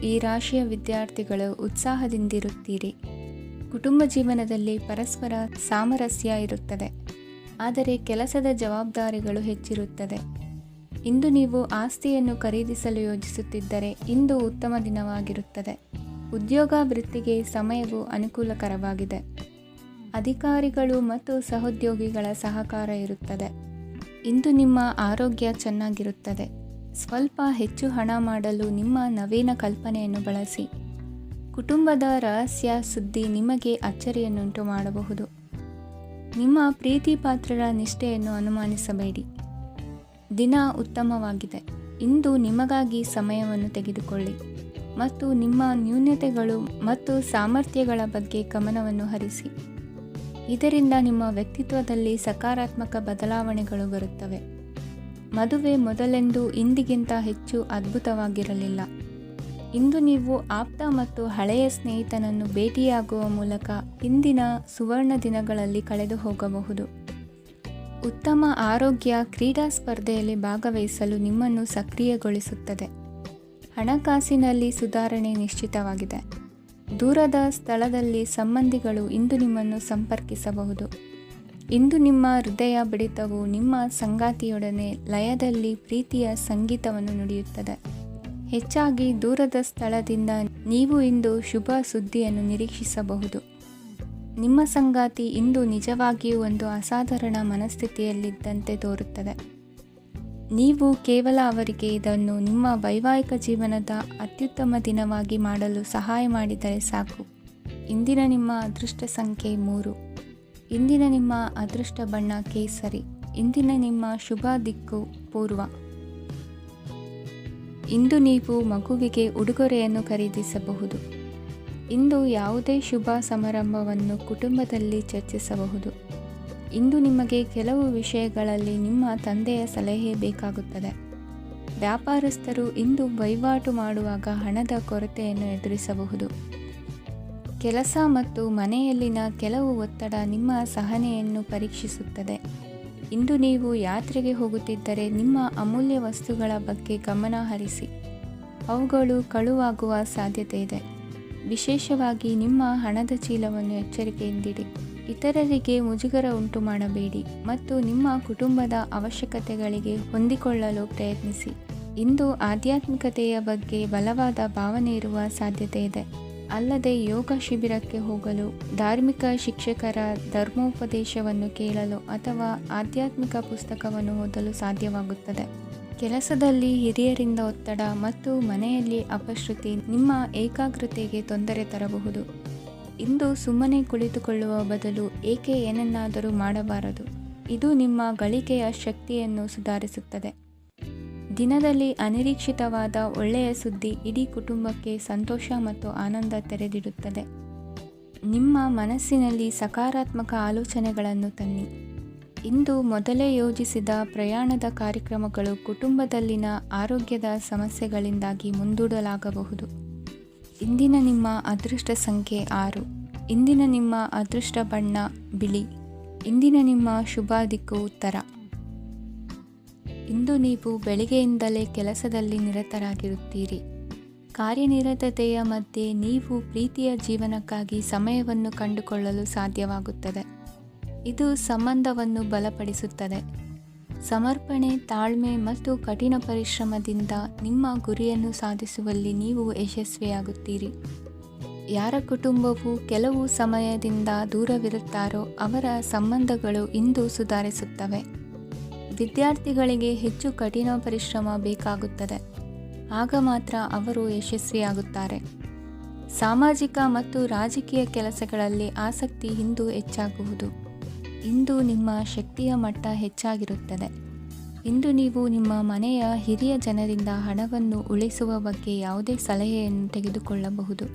ಈ ರಾಶಿಯ ವಿದ್ಯಾರ್ಥಿಗಳು ಉತ್ಸಾಹದಿಂದಿರುತ್ತೀರಿ. ಕುಟುಂಬ ಜೀವನದಲ್ಲಿ ಪರಸ್ಪರ ಸಾಮರಸ್ಯ ಇರುತ್ತದೆ, ಆದರೆ ಕೆಲಸದ ಜವಾಬ್ದಾರಿಗಳು ಹೆಚ್ಚಿರುತ್ತದೆ. ಇಂದು ನೀವು ಆಸ್ತಿಯನ್ನು ಖರೀದಿಸಲು ಯೋಜಿಸುತ್ತಿದ್ದರೆ ಇಂದು ಉತ್ತಮ ದಿನವಾಗಿರುತ್ತದೆ. ಉದ್ಯೋಗ ವೃತ್ತಿಗೆ ಸಮಯವು ಅನುಕೂಲಕರವಾಗಿದೆ. ಅಧಿಕಾರಿಗಳು ಮತ್ತು ಸಹೋದ್ಯೋಗಿಗಳ ಸಹಕಾರ ಇರುತ್ತದೆ. ಇಂದು ನಿಮ್ಮ ಆರೋಗ್ಯ ಚೆನ್ನಾಗಿರುತ್ತದೆ. ಸ್ವಲ್ಪ ಹೆಚ್ಚು ಹಣ ಮಾಡಲು ನಿಮ್ಮ ನವೀನ ಕಲ್ಪನೆಯನ್ನು ಬಳಸಿ. ಕುಟುಂಬದ ರಹಸ್ಯ ಸುದ್ದಿ ನಿಮಗೆ ಅಚ್ಚರಿಯನ್ನುಂಟು ಮಾಡಬಹುದು. ನಿಮ್ಮ ಪ್ರೀತಿ ಪಾತ್ರರ ನಿಷ್ಠೆಯನ್ನು ಅನುಮಾನಿಸಬೇಡಿ. ದಿನ ಉತ್ತಮವಾಗಿದೆ. ಇಂದು ನಿಮಗಾಗಿ ಸಮಯವನ್ನು ತೆಗೆದುಕೊಳ್ಳಿ ಮತ್ತು ನಿಮ್ಮ ನ್ಯೂನತೆಗಳು ಮತ್ತು ಸಾಮರ್ಥ್ಯಗಳ ಬಗ್ಗೆ ಗಮನವನ್ನು ಹರಿಸಿ. ಇದರಿಂದ ನಿಮ್ಮ ವ್ಯಕ್ತಿತ್ವದಲ್ಲಿ ಸಕಾರಾತ್ಮಕ ಬದಲಾವಣೆಗಳು ಬರುತ್ತವೆ. ಮದುವೆ ಮೊದಲೆಂದು ಇಂದಿಗಿಂತ ಹೆಚ್ಚು ಅದ್ಭುತವಾಗಿರಲಿಲ್ಲ. ಇಂದು ನೀವು ಆಪ್ತ ಮತ್ತು ಹಳೆಯ ಸ್ನೇಹಿತನನ್ನು ಭೇಟಿಯಾಗುವ ಮೂಲಕ ಹಿಂದಿನ ಸುವರ್ಣ ದಿನಗಳಲ್ಲಿ ಕಳೆದು ಹೋಗಬಹುದು. ಉತ್ತಮ ಆರೋಗ್ಯ ಕ್ರೀಡಾ ಸ್ಪರ್ಧೆಯಲ್ಲಿ ಭಾಗವಹಿಸಲು ನಿಮ್ಮನ್ನು ಸಕ್ರಿಯಗೊಳಿಸುತ್ತದೆ. ಹಣಕಾಸಿನಲ್ಲಿ ಸುಧಾರಣೆ ನಿಶ್ಚಿತವಾಗಿದೆ. ದೂರದ ಸ್ಥಳದಲ್ಲಿ ಸಂಬಂಧಿಗಳು ಇಂದು ನಿಮ್ಮನ್ನು ಸಂಪರ್ಕಿಸಬಹುದು. ಇಂದು ನಿಮ್ಮ ಹೃದಯ ಬಡಿತವು ನಿಮ್ಮ ಸಂಗಾತಿಯೊಡನೆ ಲಯದಲ್ಲಿ ಪ್ರೀತಿಯ ಸಂಗೀತವನ್ನು ನುಡಿಯುತ್ತದೆ. ಹೆಚ್ಚಾಗಿ ದೂರದ ಸ್ಥಳದಿಂದ ನೀವು ಇಂದು ಶುಭ ಸುದ್ದಿಯನ್ನು ನಿರೀಕ್ಷಿಸಬಹುದು. ನಿಮ್ಮ ಸಂಗಾತಿ ಇಂದು ನಿಜವಾಗಿಯೂ ಒಂದು ಅಸಾಧಾರಣ ಮನಸ್ಥಿತಿಯಲ್ಲಿದ್ದಂತೆ ತೋರುತ್ತದೆ. ನೀವು ಕೇವಲ ಅವರಿಗೆ ಇದನ್ನು ನಿಮ್ಮ ವೈವಾಹಿಕ ಜೀವನದ ಅತ್ಯುತ್ತಮ ದಿನವಾಗಿ ಮಾಡಲು ಸಹಾಯ ಮಾಡಿದರೆ ಸಾಕು. ಇಂದಿನ ನಿಮ್ಮ ಅದೃಷ್ಟ ಸಂಖ್ಯೆ 3. ಇಂದಿನ ನಿಮ್ಮ ಅದೃಷ್ಟ ಬಣ್ಣ ಕೇಸರಿ. ಇಂದಿನ ನಿಮ್ಮ ಶುಭ ದಿಕ್ಕು ಪೂರ್ವ. ಇಂದು ನೀವು ಮಗುವಿಗೆ ಉಡುಗೊರೆಯನ್ನು ಖರೀದಿಸಬಹುದು. ಇಂದು ಯಾವುದೇ ಶುಭ ಸಮಾರಂಭವನ್ನು ಕುಟುಂಬದಲ್ಲಿ ಚರ್ಚಿಸಬಹುದು. ಇಂದು ನಿಮಗೆ ಕೆಲವು ವಿಷಯಗಳಲ್ಲಿ ನಿಮ್ಮ ತಂದೆಯ ಸಲಹೆ ಬೇಕಾಗುತ್ತದೆ. ವ್ಯಾಪಾರಸ್ಥರು ಇಂದು ವಹಿವಾಟು ಮಾಡುವಾಗ ಹಣದ ಕೊರತೆಯನ್ನು ಎದುರಿಸಬಹುದು. ಕೆಲಸ ಮತ್ತು ಮನೆಯಲ್ಲಿನ ಕೆಲವು ಒತ್ತಡ ನಿಮ್ಮ ಸಹನೆಯನ್ನು ಪರೀಕ್ಷಿಸುತ್ತದೆ. ಇಂದು ನೀವು ಯಾತ್ರೆಗೆ ಹೋಗುತ್ತಿದ್ದರೆ ನಿಮ್ಮ ಅಮೂಲ್ಯ ವಸ್ತುಗಳ ಬಗ್ಗೆ ಗಮನ ಹರಿಸಿ. ಅವುಗಳು ಕಳುವಾಗುವ ಸಾಧ್ಯತೆ ಇದೆ. ವಿಶೇಷವಾಗಿ ನಿಮ್ಮ ಹಣದ ಚೀಲವನ್ನು ಎಚ್ಚರಿಕೆಯಿಂದಿಡಿ. ಇತರರಿಗೆ ಮುಜುಗರ ಉಂಟು ಮಾಡಬೇಡಿ ಮತ್ತು ನಿಮ್ಮ ಕುಟುಂಬದ ಅವಶ್ಯಕತೆಗಳಿಗೆ ಹೊಂದಿಕೊಳ್ಳಲು ಪ್ರಯತ್ನಿಸಿ. ಇಂದು ಆಧ್ಯಾತ್ಮಿಕತೆಯ ಬಗ್ಗೆ ಬಲವಾದ ಭಾವನೆ ಇರುವ ಸಾಧ್ಯತೆ ಇದೆ. ಅಲ್ಲದೆ ಯೋಗ ಶಿಬಿರಕ್ಕೆ ಹೋಗಲು, ಧಾರ್ಮಿಕ ಶಿಕ್ಷಕರ ಧರ್ಮೋಪದೇಶವನ್ನು ಕೇಳಲು ಅಥವಾ ಆಧ್ಯಾತ್ಮಿಕ ಪುಸ್ತಕವನ್ನು ಓದಲು ಸಾಧ್ಯವಾಗುತ್ತದೆ. ಕೆಲಸದಲ್ಲಿ ಹಿರಿಯರಿಂದ ಒತ್ತಡ ಮತ್ತು ಮನೆಯಲ್ಲಿ ಅಪಶ್ರುತಿ ನಿಮ್ಮ ಏಕಾಗ್ರತೆಗೆ ತೊಂದರೆ ತರಬಹುದು. ಇಂದು ಸುಮ್ಮನೆ ಕುಳಿತುಕೊಳ್ಳುವ ಬದಲು ಏಕೆ ಏನನ್ನಾದರೂ ಮಾಡಬಾರದು. ಇದು ನಿಮ್ಮ ಗಳಿಕೆಯ ಶಕ್ತಿಯನ್ನು ಸುಧಾರಿಸುತ್ತದೆ. ದಿನದಲ್ಲಿ ಅನಿರೀಕ್ಷಿತವಾದ ಒಳ್ಳೆಯ ಸುದ್ದಿ ಇಡೀ ಕುಟುಂಬಕ್ಕೆ ಸಂತೋಷ ಮತ್ತು ಆನಂದ ತೆರೆದಿಡುತ್ತದೆ. ನಿಮ್ಮ ಮನಸ್ಸಿನಲ್ಲಿ ಸಕಾರಾತ್ಮಕ ಆಲೋಚನೆಗಳನ್ನು ತನ್ನಿ. ಇಂದು ಮೊದಲೇ ಯೋಜಿಸಿದ ಪ್ರಯಾಣದ ಕಾರ್ಯಕ್ರಮಗಳು ಕುಟುಂಬದಲ್ಲಿನ ಆರೋಗ್ಯದ ಸಮಸ್ಯೆಗಳಿಂದಾಗಿ ಮುಂದೂಡಲಾಗಬಹುದು. ಇಂದಿನ ನಿಮ್ಮ ಅದೃಷ್ಟ ಸಂಖ್ಯೆ 6. ಇಂದಿನ ನಿಮ್ಮ ಅದೃಷ್ಟ ಬಣ್ಣ ಬಿಳಿ. ಇಂದಿನ ನಿಮ್ಮ ಶುಭ ದಿಕ್ಕು ಉತ್ತರ. ಇಂದು ನೀವು ಬೆಳಿಗ್ಗೆಯಿಂದಲೇ ಕೆಲಸದಲ್ಲಿ ನಿರತರಾಗಿರುತ್ತೀರಿ. ಕಾರ್ಯನಿರತತೆಯ ಮಧ್ಯೆ ನೀವು ಪ್ರೀತಿಯ ಜೀವನಕ್ಕಾಗಿ ಸಮಯವನ್ನು ಕಂಡುಕೊಳ್ಳಲು ಸಾಧ್ಯವಾಗುತ್ತದೆ. ಇದು ಸಂಬಂಧವನ್ನು ಬಲಪಡಿಸುತ್ತದೆ. ಸಮರ್ಪಣೆ, ತಾಳ್ಮೆ ಮತ್ತು ಕಠಿಣ ಪರಿಶ್ರಮದಿಂದ ನಿಮ್ಮ ಗುರಿಯನ್ನು ಸಾಧಿಸುವಲ್ಲಿ ನೀವು ಯಶಸ್ವಿಯಾಗುತ್ತೀರಿ. ಯಾರ ಕುಟುಂಬವು ಕೆಲವು ಸಮಯದಿಂದ ದೂರವಿರುತ್ತಾರೋ ಅವರ ಸಂಬಂಧಗಳು ಇಂದು ಸುಧಾರಿಸುತ್ತವೆ. ವಿದ್ಯಾರ್ಥಿಗಳಿಗೆ ಹೆಚ್ಚು ಕಠಿಣ ಪರಿಶ್ರಮ ಬೇಕಾಗುತ್ತದೆ. ಆಗ ಮಾತ್ರ ಅವರು ಯಶಸ್ವಿಯಾಗುತ್ತಾರೆ. ಸಾಮಾಜಿಕ ಮತ್ತು ರಾಜಕೀಯ ಕೆಲಸಗಳಲ್ಲಿ ಆಸಕ್ತಿ ಇಂದು ಹೆಚ್ಚಾಗುವುದು. ಇಂದು ನಿಮ್ಮ ಶಕ್ತಿಯ ಮಟ್ಟ ಹೆಚ್ಚಾಗಿರುತ್ತದೆ. ಇಂದು ನೀವು ನಿಮ್ಮ ಮನೆಯ ಹಿರಿಯ ಜನರಿಂದ ಹಣವನ್ನು ಉಳಿಸುವ ಬಗ್ಗೆ ಯಾವುದೇ ಸಲಹೆಯನ್ನು ತೆಗೆದುಕೊಳ್ಳಬಹುದು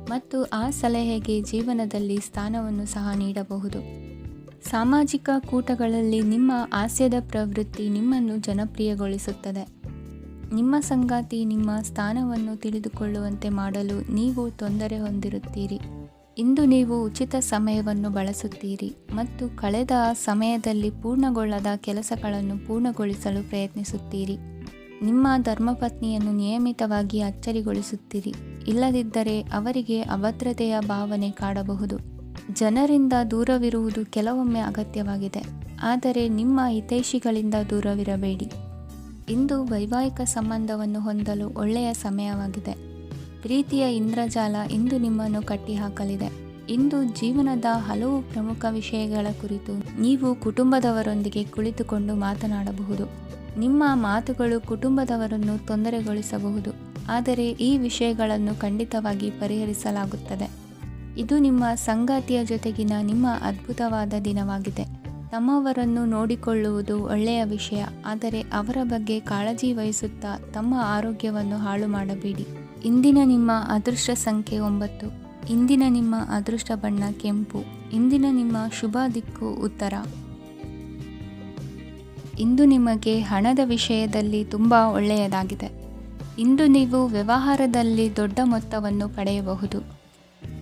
ಮತ್ತು ಆ ಸಲಹೆಗೆ ಜೀವನದಲ್ಲಿ ಸ್ಥಾನವನ್ನು ಸಹ ನೀಡಬಹುದು. ಸಾಮಾಜಿಕ ಕೂಟಗಳಲ್ಲಿ ನಿಮ್ಮ ಹಾಸ್ಯದ ಪ್ರವೃತ್ತಿ ನಿಮ್ಮನ್ನು ಜನಪ್ರಿಯಗೊಳಿಸುತ್ತದೆ. ನಿಮ್ಮ ಸಂಗಾತಿ ನಿಮ್ಮ ಸ್ಥಾನವನ್ನು ತಿಳಿದುಕೊಳ್ಳುವಂತೆ ಮಾಡಲು ನೀವು ತೊಂದರೆ ಹೊಂದಿರುತ್ತೀರಿ. ಇಂದು ನೀವು ಉಚಿತ ಸಮಯವನ್ನು ಬಳಸುತ್ತೀರಿ ಮತ್ತು ಕಳೆದ ಸಮಯದಲ್ಲಿ ಪೂರ್ಣಗೊಳ್ಳದ ಕೆಲಸಗಳನ್ನು ಪೂರ್ಣಗೊಳಿಸಲು ಪ್ರಯತ್ನಿಸುತ್ತೀರಿ. ನಿಮ್ಮ ಧರ್ಮಪತ್ನಿಯನ್ನು ನಿಯಮಿತವಾಗಿ ಅಚ್ಚರಿಗೊಳಿಸುತ್ತೀರಿ. ಇಲ್ಲದಿದ್ದರೆ ಅವರಿಗೆ ಅಭದ್ರತೆಯ ಭಾವನೆ ಕಾಡಬಹುದು. ಜನರಿಂದ ದೂರವಿರುವುದು ಕೆಲವೊಮ್ಮೆ ಅಗತ್ಯವಾಗಿದೆ, ಆದರೆ ನಿಮ್ಮ ಹಿತೈಷಿಗಳಿಂದ ದೂರವಿರಬೇಡಿ. ಇಂದು ವೈವಾಹಿಕ ಸಂಬಂಧವನ್ನು ಹೊಂದಲು ಒಳ್ಳೆಯ ಸಮಯವಾಗಿದೆ. ಪ್ರೀತಿಯ ಇಂದ್ರಜಾಲ ಇಂದು ನಿಮ್ಮನ್ನು ಕಟ್ಟಿಹಾಕಲಿದೆ. ಇಂದು ಜೀವನದ ಹಲವು ಪ್ರಮುಖ ವಿಷಯಗಳ ಕುರಿತು ನೀವು ಕುಟುಂಬದವರೊಂದಿಗೆ ಕುಳಿತುಕೊಂಡು ಮಾತನಾಡಬಹುದು. ನಿಮ್ಮ ಮಾತುಗಳು ಕುಟುಂಬದವರನ್ನು ತೊಂದರೆಗೊಳಿಸಬಹುದು, ಆದರೆ ಈ ವಿಷಯಗಳನ್ನು ಖಂಡಿತವಾಗಿ ಪರಿಹರಿಸಲಾಗುತ್ತದೆ. ಇದು ನಿಮ್ಮ ಸಂಗಾತಿಯ ಜೊತೆಗಿನ ನಿಮ್ಮ ಅದ್ಭುತವಾದ ದಿನವಾಗಿದೆ. ತಮ್ಮವರನ್ನು ನೋಡಿಕೊಳ್ಳುವುದು ಒಳ್ಳೆಯ ವಿಷಯ, ಆದರೆ ಅವರ ಬಗ್ಗೆ ಕಾಳಜಿ ವಹಿಸುತ್ತಾ ತಮ್ಮ ಆರೋಗ್ಯವನ್ನು ಹಾಳು ಮಾಡಬೇಡಿ. ಇಂದಿನ ನಿಮ್ಮ ಅದೃಷ್ಟ ಸಂಖ್ಯೆ 9. ಇಂದಿನ ನಿಮ್ಮ ಅದೃಷ್ಟ ಬಣ್ಣ ಕೆಂಪು. ಇಂದಿನ ನಿಮ್ಮ ಶುಭ ದಿಕ್ಕು ಉತ್ತರ. ಇಂದು ನಿಮಗೆ ಹಣದ ವಿಷಯದಲ್ಲಿ ತುಂಬ ಒಳ್ಳೆಯದಾಗಿದೆ. ಇಂದು ನೀವು ವ್ಯವಹಾರದಲ್ಲಿ ದೊಡ್ಡ ಮೊತ್ತವನ್ನು ಪಡೆಯಬಹುದು.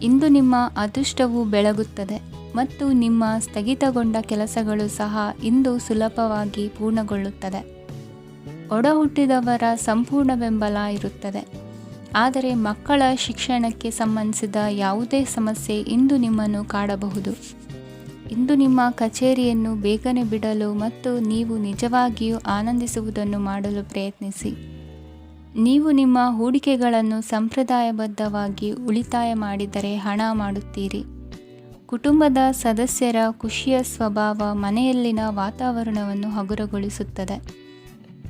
ಇಂದು ನಿಮ್ಮ ಅದೃಷ್ಟವು ಬೆಳಗುತ್ತದೆ ಮತ್ತು ನಿಮ್ಮ ಸ್ಥಗಿತಗೊಂಡ ಕೆಲಸಗಳು ಸಹ ಇಂದು ಸುಲಭವಾಗಿ ಪೂರ್ಣಗೊಳ್ಳುತ್ತದೆ. ಒಡಹುಟ್ಟಿದವರ ಸಂಪೂರ್ಣ ಬೆಂಬಲ ಇರುತ್ತದೆ, ಆದರೆ ಮಕ್ಕಳ ಶಿಕ್ಷಣಕ್ಕೆ ಸಂಬಂಧಿಸಿದ ಯಾವುದೇ ಸಮಸ್ಯೆ ಇಂದು ನಿಮ್ಮನ್ನು ಕಾಡಬಹುದು. ಇಂದು ನಿಮ್ಮ ಕಚೇರಿಯನ್ನು ಬೇಗನೆ ಬಿಡಲು ಮತ್ತು ನೀವು ನಿಜವಾಗಿಯೂ ಆನಂದಿಸುವುದನ್ನು ಮಾಡಲು ಪ್ರಯತ್ನಿಸಿ. ನೀವು ನಿಮ್ಮ ಹೂಡಿಕೆಗಳನ್ನು ಸಂಪ್ರದಾಯಬದ್ಧವಾಗಿ ಉಳಿತಾಯ ಮಾಡಿದರೆ ಹಣ ಮಾಡುತ್ತೀರಿ. ಕುಟುಂಬದ ಸದಸ್ಯರ ಖುಷಿಯ ಸ್ವಭಾವ ಮನೆಯಲ್ಲಿನ ವಾತಾವರಣವನ್ನು ಹಗುರಗೊಳಿಸುತ್ತದೆ.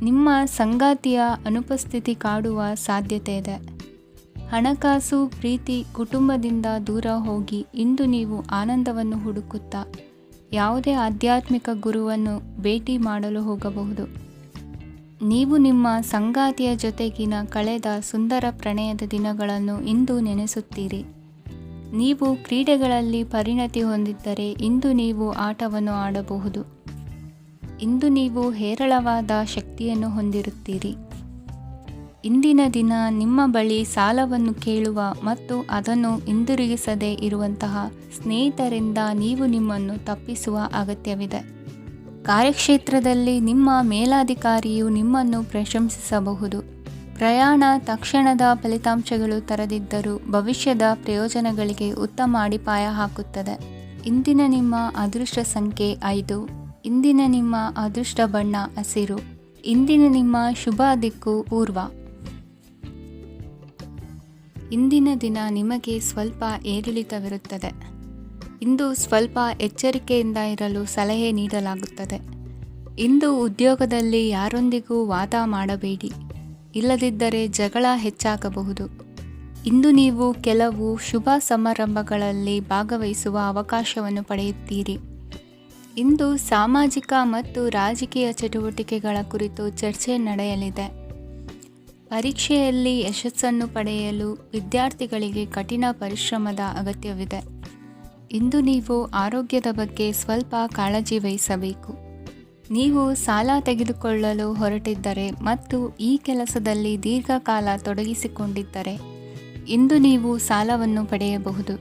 ನಿಮ್ಮ ಸಂಗಾತಿಯ ಅನುಪಸ್ಥಿತಿ ಕಾಡುವ ಸಾಧ್ಯತೆ ಇದೆ. ಹಣಕಾಸು, ಪ್ರೀತಿ, ಕುಟುಂಬದಿಂದ ದೂರ ಹೋಗಿ ಇಂದು ನೀವು ಆನಂದವನ್ನು ಹುಡುಕುತ್ತಾ ಯಾವುದೇ ಆಧ್ಯಾತ್ಮಿಕ ಗುರುವನ್ನು ಭೇಟಿ ಮಾಡಲು ಹೋಗಬಹುದು. ನೀವು ನಿಮ್ಮ ಸಂಗಾತಿಯ ಜೊತೆಗಿನ ಕಳೆದ ಸುಂದರ ಪ್ರಣಯದ ದಿನಗಳನ್ನು ಇಂದು ನೆನೆಸುತ್ತೀರಿ. ನೀವು ಕ್ರೀಡೆಗಳಲ್ಲಿ ಪರಿಣತಿ ಹೊಂದಿದ್ದರೆ ಇಂದು ನೀವು ಆಟವನ್ನು ಆಡಬಹುದು. ಇಂದು ನೀವು ಹೇರಳವಾದ ಶಕ್ತಿಯನ್ನು ಹೊಂದಿರುತ್ತೀರಿ. ಇಂದಿನ ದಿನ ನಿಮ್ಮ ಬಳಿ ಸಾಲವನ್ನು ಕೇಳುವ ಮತ್ತು ಅದನ್ನು ಹಿಂದಿರುಗಿಸದೇ ಇರುವಂತಹ ಸ್ನೇಹಿತರಿಂದ ನೀವು ನಿಮ್ಮನ್ನು ತಪ್ಪಿಸುವ ಅಗತ್ಯವಿದೆ. ಕಾರ್ಯಕ್ಷೇತ್ರದಲ್ಲಿ ನಿಮ್ಮ ಮೇಲಾಧಿಕಾರಿಯು ನಿಮ್ಮನ್ನು ಪ್ರಶಂಸಿಸಬಹುದು. ಪ್ರಯಾಣ ತಕ್ಷಣದ ಫಲಿತಾಂಶಗಳು ತರದಿದ್ದರೂ ಭವಿಷ್ಯದ ಪ್ರಯೋಜನಗಳಿಗೆ ಉತ್ತಮ ಅಡಿಪಾಯ ಹಾಕುತ್ತದೆ. ಇಂದಿನ ನಿಮ್ಮ ಅದೃಷ್ಟ ಸಂಖ್ಯೆ 5. ಇಂದಿನ ನಿಮ್ಮ ಅದೃಷ್ಟ ಬಣ್ಣ ಹಸಿರು. ಇಂದಿನ ನಿಮ್ಮ ಶುಭ ದಿಕ್ಕು ಪೂರ್ವ. ಇಂದಿನ ದಿನ ನಿಮಗೆ ಸ್ವಲ್ಪ ಏರಿಳಿತವಿರುತ್ತದೆ. ಇಂದು ಸ್ವಲ್ಪ ಎಚ್ಚರಿಕೆಯಿಂದ ಇರಲು ಸಲಹೆ ನೀಡಲಾಗುತ್ತದೆ. ಇಂದು ಉದ್ಯೋಗದಲ್ಲಿ ಯಾರೊಂದಿಗೂ ವಾದ ಮಾಡಬೇಡಿ, ಇಲ್ಲದಿದ್ದರೆ ಜಗಳ ಹೆಚ್ಚಾಗಬಹುದು. ಇಂದು ನೀವು ಕೆಲವು ಶುಭ ಸಮಾರಂಭಗಳಲ್ಲಿ ಭಾಗವಹಿಸುವ ಅವಕಾಶವನ್ನು ಪಡೆಯುತ್ತೀರಿ. ಇಂದು ಸಾಮಾಜಿಕ ಮತ್ತು ರಾಜಕೀಯ ಚಟುವಟಿಕೆಗಳ ಕುರಿತು ಚರ್ಚೆ ನಡೆಯಲಿದೆ. ಪರೀಕ್ಷೆಯಲ್ಲಿ ಯಶಸ್ಸನ್ನು ಪಡೆಯಲು ವಿದ್ಯಾರ್ಥಿಗಳಿಗೆ ಕಠಿಣ ಪರಿಶ್ರಮದ ಅಗತ್ಯವಿದೆ. ಇಂದು ನೀವು ಆರೋಗ್ಯದ ಬಗ್ಗೆ ಸ್ವಲ್ಪ ಕಾಳಜಿ ವಹಿಸಬೇಕು. ನೀವು ಸಾಲ ತೆಗೆದುಕೊಳ್ಳಲು ಹೊರಟಿದ್ದರೆ ಮತ್ತು ಈ ಕೆಲಸದಲ್ಲಿ ದೀರ್ಘಕಾಲ ತೊಡಗಿಸಿಕೊಂಡಿದ್ದರೆ ಇಂದು ನೀವು ಸಾಲವನ್ನು ಪಡೆಯಬಹುದು.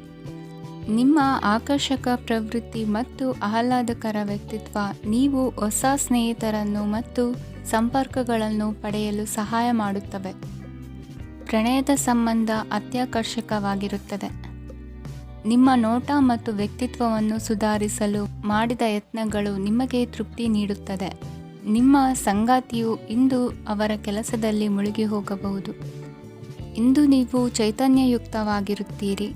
ನಿಮ್ಮ ಆಕರ್ಷಕ ಪ್ರವೃತ್ತಿ ಮತ್ತು ಆಹ್ಲಾದಕರ ವ್ಯಕ್ತಿತ್ವ ನೀವು ಹೊಸ ಸ್ನೇಹಿತರನ್ನು ಮತ್ತು ಸಂಪರ್ಕಗಳನ್ನು ಪಡೆಯಲು ಸಹಾಯ ಮಾಡುತ್ತವೆ. ಪ್ರಣಯದ ಸಂಬಂಧ ಅತ್ಯಾಕರ್ಷಕವಾಗಿರುತ್ತದೆ. ನಿಮ್ಮ ನೋಟ ಮತ್ತು ವ್ಯಕ್ತಿತ್ವವನ್ನು ಸುಧಾರಿಸಲು ಮಾಡಿದ ಯತ್ನಗಳು ನಿಮಗೆ ತೃಪ್ತಿ ನೀಡುತ್ತದೆ. ನಿಮ್ಮ ಸಂಗಾತಿಯು ಇಂದು ಅವರ ಕೆಲಸದಲ್ಲಿ ಮುಳುಗಿ ಹೋಗಬಹುದು. ಇಂದು ನೀವು ಚೈತನ್ಯಯುಕ್ತವಾಗಿರುತ್ತೀರಿ.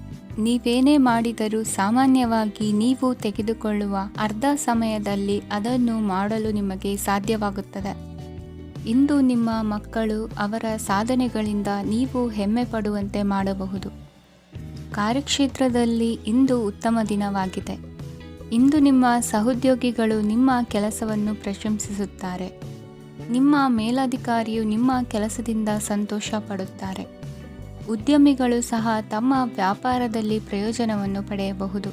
ನೀವೇನೇ ಮಾಡಿದರೂ ಸಾಮಾನ್ಯವಾಗಿ ನೀವು ತೆಗೆದುಕೊಳ್ಳುವ ಅರ್ಧ ಸಮಯದಲ್ಲಿ ಅದನ್ನು ಮಾಡಲು ನಿಮಗೆ ಸಾಧ್ಯವಾಗುತ್ತದೆ. ಇಂದು ನಿಮ್ಮ ಮಕ್ಕಳು ಅವರ ಸಾಧನೆಗಳಿಂದ ನೀವು ಹೆಮ್ಮೆ ಪಡುವಂತೆ ಮಾಡಬಹುದು. ಕಾರ್ಯಕ್ಷೇತ್ರದಲ್ಲಿ ಇಂದು ಉತ್ತಮ ದಿನವಾಗಿದೆ. ಇಂದು ನಿಮ್ಮ ಸಹೋದ್ಯೋಗಿಗಳು ನಿಮ್ಮ ಕೆಲಸವನ್ನು ಪ್ರಶಂಸಿಸುತ್ತಾರೆ. ನಿಮ್ಮ ಮೇಲಧಿಕಾರಿಯು ನಿಮ್ಮ ಕೆಲಸದಿಂದ ಸಂತೋಷ ಪಡುತ್ತಾರೆ. ಉದ್ಯಮಿಗಳು ಸಹ ತಮ್ಮ ವ್ಯಾಪಾರದಲ್ಲಿ ಪ್ರಯೋಜನವನ್ನು ಪಡೆಯಬಹುದು.